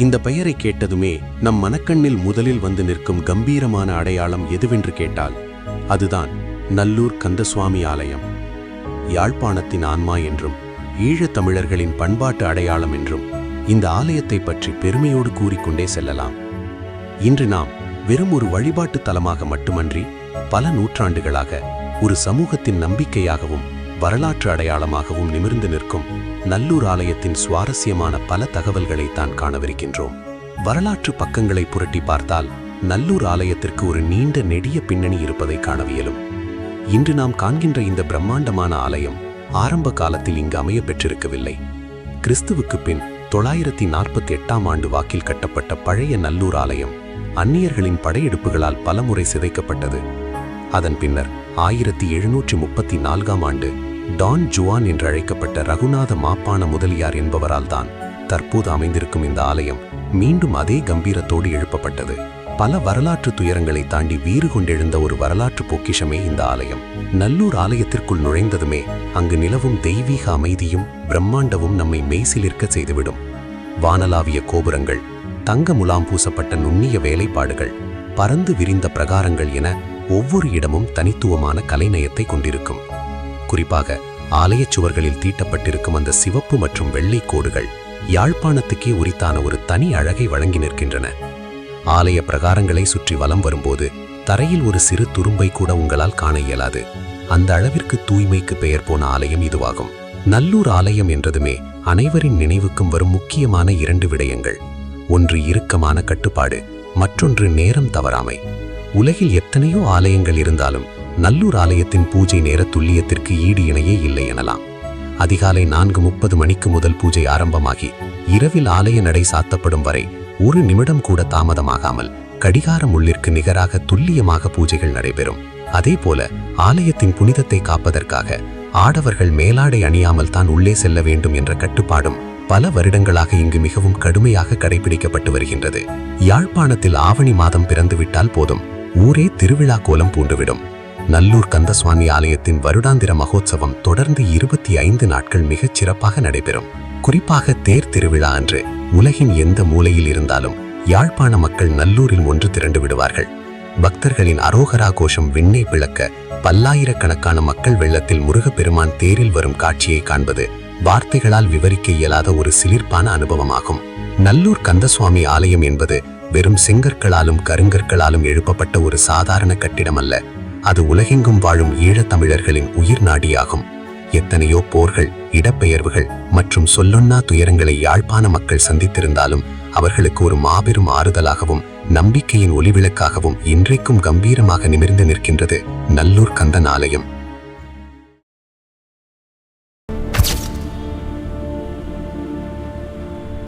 இந்த பெயரை கேட்டதுமே நம் மனக்கண்ணில் முதலில் வந்து நிற்கும் கம்பீரமான அடையாளம் எதுவென்று கேட்டால் அதுதான் நல்லூர் கந்தசுவாமி ஆலயம். யாழ்ப்பாணத்தின் ஆன்மா என்றும் ஈழத் தமிழர்களின் பண்பாட்டு அடையாளம் என்றும் இந்த ஆலயத்தை பற்றி பெருமையோடு கூறிக்கொண்டே செல்லலாம். இன்று நாம் வெறும் ஒரு வழிபாட்டு தலமாக மட்டுமன்றி பல நூற்றாண்டுகளாக ஒரு சமூகத்தின் நம்பிக்கையாகவும் வரலாற்று அடையாளமாகவும் நிமிர்ந்து நிற்கும் நல்லூர் ஆலயத்தின் சுவாரஸ்யமான பல தகவல்களை தான் காணவிருக்கின்றோம். வரலாற்று பக்கங்களை புரட்டி பார்த்தால் நல்லூர் ஆலயத்திற்கு ஒரு நீண்ட நெடிய பின்னணி இருப்பதை காணவியலும். இன்று நாம் காண்கின்ற இந்த பிரம்மாண்டமான ஆலயம் ஆரம்ப காலத்தில் இங்கு அமைய பெற்றிருக்கவில்லை. கிறிஸ்துவுக்கு பின் 948ஆம் ஆண்டு வாக்கில் கட்டப்பட்ட பழைய நல்லூர் ஆலயம் அந்நியர்களின் படையெடுப்புகளால் பலமுறை சிதைக்கப்பட்டது. அதன் பின்னர் 1734ஆம் ஆண்டு டான் ஜுவான் என்று அழைக்கப்பட்ட ரகுநாத மாப்பான முதலியார் என்பவரால் தான் தற்போது அமைந்திருக்கும் இந்த ஆலயம் மீண்டும் அதே கம்பீரத்தோடு எழுப்பப்பட்டது. பல வரலாற்று துயரங்களை தாண்டி வீறு கொண்டெழுந்த ஒரு வரலாற்று பொக்கிஷமே இந்த ஆலயம். நல்லூர் ஆலயத்திற்குள் நுழைந்ததுமே அங்கு நிலவும் தெய்வீக அமைதியும் பிரம்மாண்டமும் நம்மை மெய்சிலிர்க்க செய்துவிடும். வானலாவிய கோபுரங்கள், தங்க முலாம் பூசப்பட்ட நுண்ணிய வேலைப்பாடுகள், பறந்து விரிந்த பிரகாரங்கள் என ஒவ்வொரு இடமும் தனித்துவமான கலைநயத்தை கொண்டிருக்கும். குறிப்பாக ஆலயச் சுவர்களில் தீட்டப்பட்டிருக்கும் அந்த சிவப்பு மற்றும் வெள்ளை கோடுகள் யாழ்ப்பாணத்துக்கே உரித்தான ஒரு தனி அழகை வழங்கி நிற்கின்றன. ஆலய பிரகாரங்களை சுற்றி வலம் வரும்போது தரையில் ஒரு சிறு துரும்பை கூட உங்களால் காண இயலாது. அந்த அளவிற்கு தூய்மைக்கு பெயர் போன ஆலயம் இதுவாகும். நல்லூர் ஆலயம் என்றதுமே அனைவரின் நினைவுக்கும் வரும் முக்கியமான 2 விடயங்கள். ஒன்று இறுக்கமான கட்டுப்பாடு, மற்றொன்று நேரம் தவறாமை. உலகில் எத்தனையோ ஆலயங்கள் இருந்தாலும் நல்லூர் ஆலயத்தின் பூஜை நேர துல்லியத்திற்கு ஈடு இணையே இல்லை எனலாம். அதிகாலை 4:30 மணிக்கு முதல் பூஜை ஆரம்பமாகி இரவில் ஆலய நடை சாத்தப்படும் வரை ஒரு நிமிடம் கூட தாமதமாகாமல் கடிகார முள்ளிற்கு நிகராக துல்லியமாக பூஜைகள் நடைபெறும். அதேபோல ஆலயத்தின் புனிதத்தை காப்பதற்காக ஆடவர்கள் மேலாடை அணியாமல் தான் உள்ளே செல்ல வேண்டும் என்ற கட்டுப்பாடும் பல வருடங்களாக இங்கு மிகவும் கடுமையாக கடைபிடிக்கப்பட்டு வருகின்றது. யாழ்ப்பாணத்தில் ஆவணி மாதம் பிறந்துவிட்டால் போதும், ஊரே திருவிழா கோலம் பூண்டுவிடும். நல்லூர் கந்தசுவாமி ஆலயத்தின் வருடாந்திர மகோத்சவம் தொடர்ந்து 25 நாட்கள் மிகச் சிறப்பாக நடைபெறும். குறிப்பாக தேர் திருவிழா அன்று உலகின் எந்த மூலையில் இருந்தாலும் யாழ்ப்பாண மக்கள் நல்லூரில் ஒன்று திரண்டு விடுவார்கள். பக்தர்களின் அரோகரா கோஷம் விண்ணை பிளக்க பல்லாயிரக்கணக்கான மக்கள் வெள்ளத்தில் முருகப்பெருமான் தேரில் வரும் காட்சியை காண்பது வார்த்தைகளால் விவரிக்க இயலாத ஒரு சிலிர்ப்பான அனுபவமாகும். நல்லூர் கந்தசுவாமி ஆலயம் என்பது வெறும் செங்கற்களாலும் கருங்கற்களாலும் எழுப்பப்பட்ட ஒரு சாதாரண கட்டிடம் அல்ல. அது உலகெங்கும் வாழும் ஈழத் தமிழர்களின் உயிர் நாடியாகும். எத்தனையோ போர்கள், இடப்பெயர்வுகள் மற்றும் சொல்லொன்னா துயரங்களை யாழ்ப்பாண மக்கள் சந்தித்திருந்தாலும் அவர்களுக்கு ஒரு மாபெரும் ஆறுதலாகவும் நம்பிக்கையின் ஒளிவிளக்காகவும் இன்றைக்கும் கம்பீரமாக நிமிர்ந்து நிற்கின்றது நல்லூர் கந்தன் ஆலயம்.